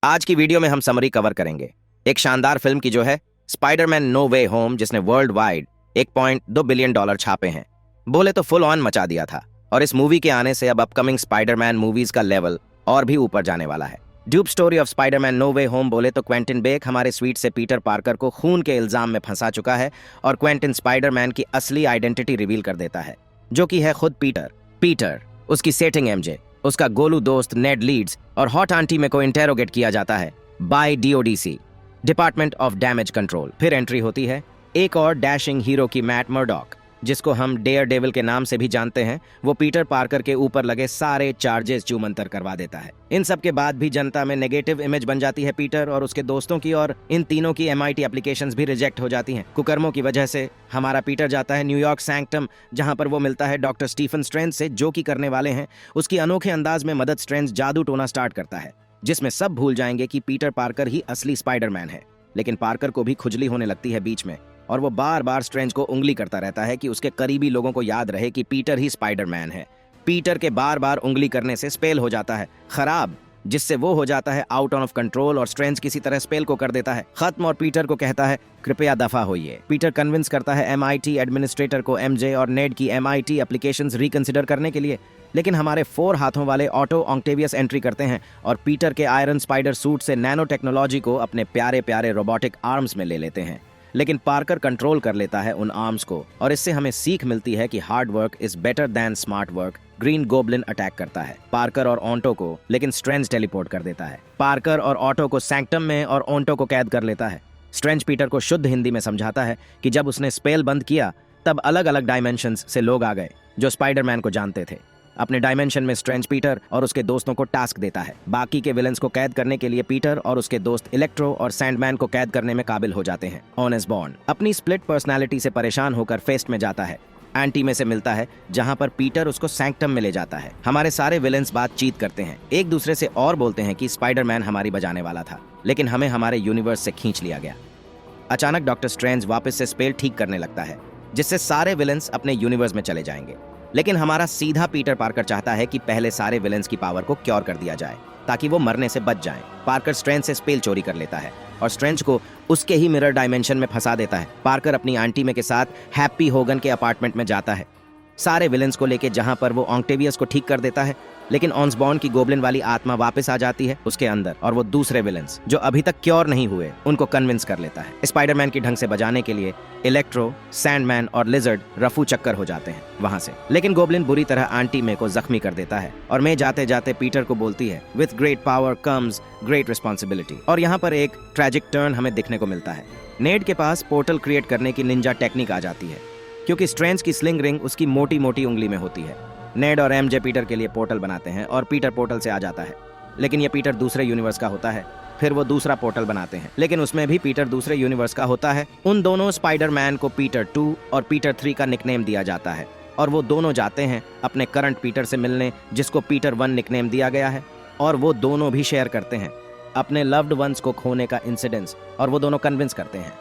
आज की वीडियो में हम समरी कवर करेंगे एक शानदार फिल्म की जो है स्पाइडरमैन नो वे होम, जिसने वर्ल्ड वाइड $1.2 बिलियन छापे हैं। बोले तो फुल ऑन मचा दिया था और इस मूवी के आने से अब अपकमिंग स्पाइडरमैन मूवीज का लेवल और भी ऊपर जाने वाला है। ड्यूब story of Spiderman no way home बोले तो क्वेंटिन बेक हमारे स्वीट से पीटर पार्कर को खून के इल्जाम में फंसा चुका है और क्वेंटिन स्पाइडरमैन की असली आइडेंटिटी रिवील कर देता है, जो कि है खुद पीटर, उसकी सेटिंग एमजे, उसका गोलू दोस्त नेड लीड्स और हॉट आंटी में को इंटेरोगेट किया जाता है by DODC, department of damage control. फिर एंट्री होती है एक और डैशिंग हीरो की, मैट मर्डॉक, जिसको हम डेयर डेविल के नाम से भी जानते हैं। वो पीटर पार्कर के ऊपर लगे सारे चार्जेस चूमंतर करवा देता है। इन सब के बाद भी जनता में नेगेटिव इमेज बन जाती है पीटर और उसके दोस्तों की, और इन तीनों की MIT एप्लीकेशंस भी रिजेक्ट हो जाती हैं। कुकर्मों की वजह से हमारा पीटर जाता है न्यूयॉर्क सैंक्टम, जहां पर वो मिलता है डॉक्टर स्टीफन स्ट्रेंज से, जो कि करने वाले हैं उसकी अनोखे अंदाज में मदद। स्ट्रेंज जादू टोना स्टार्ट करता है जिसमें सब भूल जाएंगे कि पीटर पार्कर ही असली स्पाइडरमैन है। लेकिन पार्कर को भी खुजली होने लगती है बीच में और वो बार बार स्ट्रेंज को उंगली करता रहता है कि उसके करीबी लोगों को याद रहे कि पीटर ही स्पाइडरमैन है। पीटर के बार बार उंगली करने से स्पेल हो जाता है खराब, जिससे वो हो जाता है आउट ऑफ कंट्रोल और स्ट्रेंज किसी तरह स्पेल को कर देता है खत्म और पीटर को कहता है कृपया दफा होइए। पीटर कन्विंस करता है MIT एडमिनिस्ट्रेटर को MJ और नेड की MIT एप्लीकेशंस रिकंसिडर करने के लिए, लेकिन हमारे 4 हाथों वाले ऑटो ऑक्टेवियस एंट्री करते हैं और पीटर के आयरन स्पाइडर सूट से नैनो टेक्नोलॉजी को अपने प्यारे प्यारे रोबोटिक आर्म्स में ले लेते हैं। लेकिन पार्कर कंट्रोल कर लेता है उन आर्म्स को और इससे हमें सीख मिलती है कि hard work is better than smart work. Green goblin attack करता है पार्कर और ऑन्टो को, लेकिन स्ट्रेंज टेलीपोर्ट कर देता है। पार्कर और ऑटो को सैंक्टम में और ऑन्टो को कैद कर लेता है। स्ट्रेंज पीटर को शुद्ध हिंदी में समझाता है कि जब उसने स्पेल बंद किया तब अलग अलग डायमेंशंस से लोग आ गए जो स्पाइडरमैन को जानते थे। अपने डायमेंशन में स्ट्रेंज पीटर और उसके दोस्तों को टास्क देता है। बाकी के विलेंस को कैद करने के लिए पीटर और उसके दोस्त इलेक्ट्रो और सैंडमैन को कैद करने में काबिल हो जाते हैं। ऑनेस्ट बॉन्ड अपनी स्प्लिट पर्सनालिटी से परेशान होकर फेस्ट में जाता है, एंटी में से मिलता है जहां पर पीटर उसको सैंक्टम में ले जाता है। हमारे सारे विलेंस बातचीत करते हैं, एक दूसरे से और बोलते हैं कि स्पाइडरमैन हमारी बजाने वाला था, लेकिन हमें हमारे यूनिवर्स से खींच लिया गया। अचानक डॉक्टर स्ट्रेंज वापस से स्पेल ठीक करने लगता है, जिससे सारे विलेंस अपने यूनिवर्स में चले जाएंगे। लेकिन हमारा सीधा पीटर पार्कर चाहता है कि पहले सारे विलेंस की पावर को क्योर कर दिया जाए ताकि वो मरने से बच जाएं। पार्कर स्ट्रेंज से स्पेल चोरी कर लेता है और स्ट्रेंज को उसके ही मिरर डायमेंशन में फंसा देता है। पार्कर अपनी आंटी में के साथ हैप्पी होगन के अपार्टमेंट में जाता है सारे विलेंस को लेके, जहां पर वो ऑक्टेवियस को ठीक कर देता है। लेकिन ऑन्सबॉर्न की गोब्लिन वाली आत्मा वापस आ जाती है उसके अंदर और वो दूसरे विलेंस जो अभी तक क्योर नहीं हुए उनको कन्विंस कर लेता है। स्पाइडरमैन की ढंग से बजाने के लिए इलेक्ट्रो, सैंडमैन और लिजर्ड रफू चक्कर हो जाते हैं वहां से। लेकिन गोब्लिन बुरी तरह आंटी में को जख्मी कर देता है और मैं जाते जाते पीटर को बोलती है with great power comes great responsibility. और यहाँ पर एक ट्रैजिक टर्न हमें दिखने को मिलता है। नेड के पास पोर्टल क्रिएट करने की निंजा टेक्निक आ जाती है क्योंकि स्ट्रेंज की स्लिंग रिंग उसकी मोटी मोटी उंगली में होती है। नेड और MJ पीटर के लिए पोर्टल बनाते हैं और पीटर पोर्टल से आ जाता है, लेकिन ये पीटर दूसरे यूनिवर्स का होता है। फिर वो दूसरा पोर्टल बनाते हैं, लेकिन उसमें भी पीटर दूसरे यूनिवर्स का होता है। उन दोनों स्पाइडरमैन को पीटर 2 और पीटर 3 का निकनेम दिया जाता है और वो दोनों जाते हैं अपने करंट पीटर से मिलने, जिसको पीटर 1 निकनेम दिया गया है। और वो दोनों भी शेयर करते हैं अपने लव्ड वंस को खोने का इंसिडेंस और वो दोनों कन्विंस करते हैं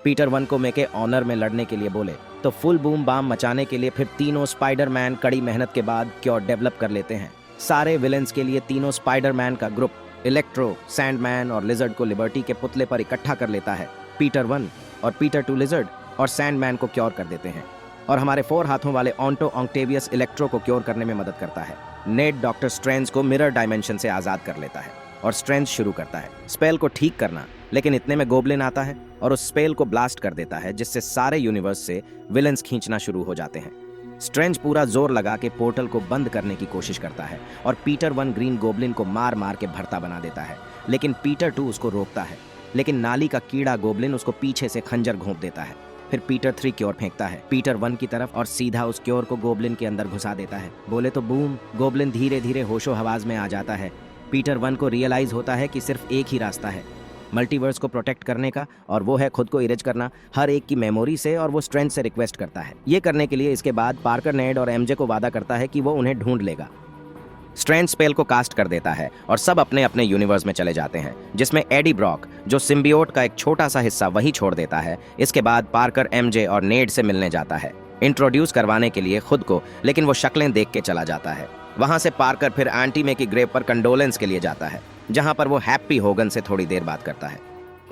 पीटर 1 को मेके ऑनर में लड़ने के लिए बोले तो फुल बूम बाम मचाने के लिए फिर तीनों स्पाइडरमैन कड़ी मेहनत के बाद क्योर डेवलप कर लेते हैं। सारे विलेंस के लिए तीनों स्पाइडरमैन का ग्रुप इलेक्ट्रो, सैंडमैन और लिजर्ड को लिबर्टी के पुतले पर इकट्ठा कर लेता है। पीटर 1 और पीटर 2 लिजर्ड और सैंडमैन को क्योर कर देते हैं और हमारे 4 हाथों वाले ऑन्टो ऑक्टेवियस इलेक्ट्रो को क्योर करने में मदद करता है। नेड डॉक्टर स्ट्रेंज को मिरर डायमेंशन से आजाद कर लेता है और स्ट्रेंज शुरू करता है स्पेल को ठीक करना, लेकिन इतने में गोब्लिन आता है और उस स्पेल को ब्लास्ट कर देता है, जिससे सारे यूनिवर्स से विलेंस खींचना शुरू हो जाते हैं। स्ट्रेंज पूरा जोर लगा के पोर्टल को बंद करने की कोशिश करता है और पीटर 1 ग्रीन गोब्लिन को मार मार के भरता बना देता है, लेकिन पीटर 2 उसको रोकता है। लेकिन नाली का कीड़ा गोब्लिन उसको पीछे से खंजर घोंप देता है। फिर पीटर 3 क्योर फेंकता है पीटर 1 की तरफ और सीधा उस क्योर को गोब्लिन के अंदर घुसा देता है। बोले तो बूम, गोब्लिन धीरे धीरे होशो हवास में आ जाता है। पीटर 1 को रियलाइज होता है कि सिर्फ एक ही रास्ता है मल्टीवर्स को प्रोटेक्ट करने का, और वो है खुद को इरेज करना हर एक की मेमोरी से, और वो स्ट्रेंज से रिक्वेस्ट करता है ये करने के लिए। इसके बाद पार्कर, नेड और MJ को वादा करता है कि वो उन्हें ढूंढ लेगा। स्ट्रेंज स्पेल को कास्ट कर देता है और सब अपने अपने यूनिवर्स में चले जाते हैं, जिसमें एडी ब्रॉक जो सिम्बियोट का एक छोटा सा हिस्सा वही छोड़ देता है। इसके बाद पार्कर MJ और नेड से मिलने जाता है इंट्रोड्यूस करवाने के लिए खुद को, लेकिन वो शक्लें देख के चला जाता है। वहां से पार्कर फिर आंटी मे की ग्रेव पर कंडोलेंस के लिए जाता है, जहां पर वो हैप्पी होगन से थोड़ी देर बात करता है।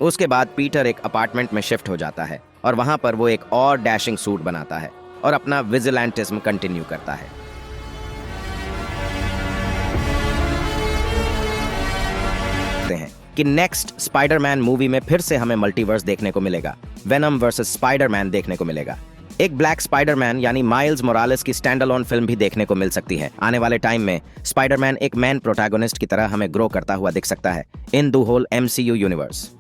उसके बाद पीटर एक अपार्टमेंट में शिफ्ट हो जाता है और वहां पर वो एक और डैशिंग सूट बनाता है और अपना विजिलेंटिज्म कंटिन्यू करता है। हैं कि नेक्स्ट स्पाइडरमैन मूवी में फिर से हमें मल्टीवर्स देखने को मिलेगा, वेनम वर्सेस स्पाइडरमैन देखने को मिलेगा। एक ब्लैक स्पाइडरमैन यानी माइल्स मोरालेस की स्टैंड अलोन फिल्म भी देखने को मिल सकती है। आने वाले टाइम में स्पाइडरमैन एक मैन प्रोटैगनिस्ट की तरह हमें ग्रो करता हुआ दिख सकता है in the whole MCU universe.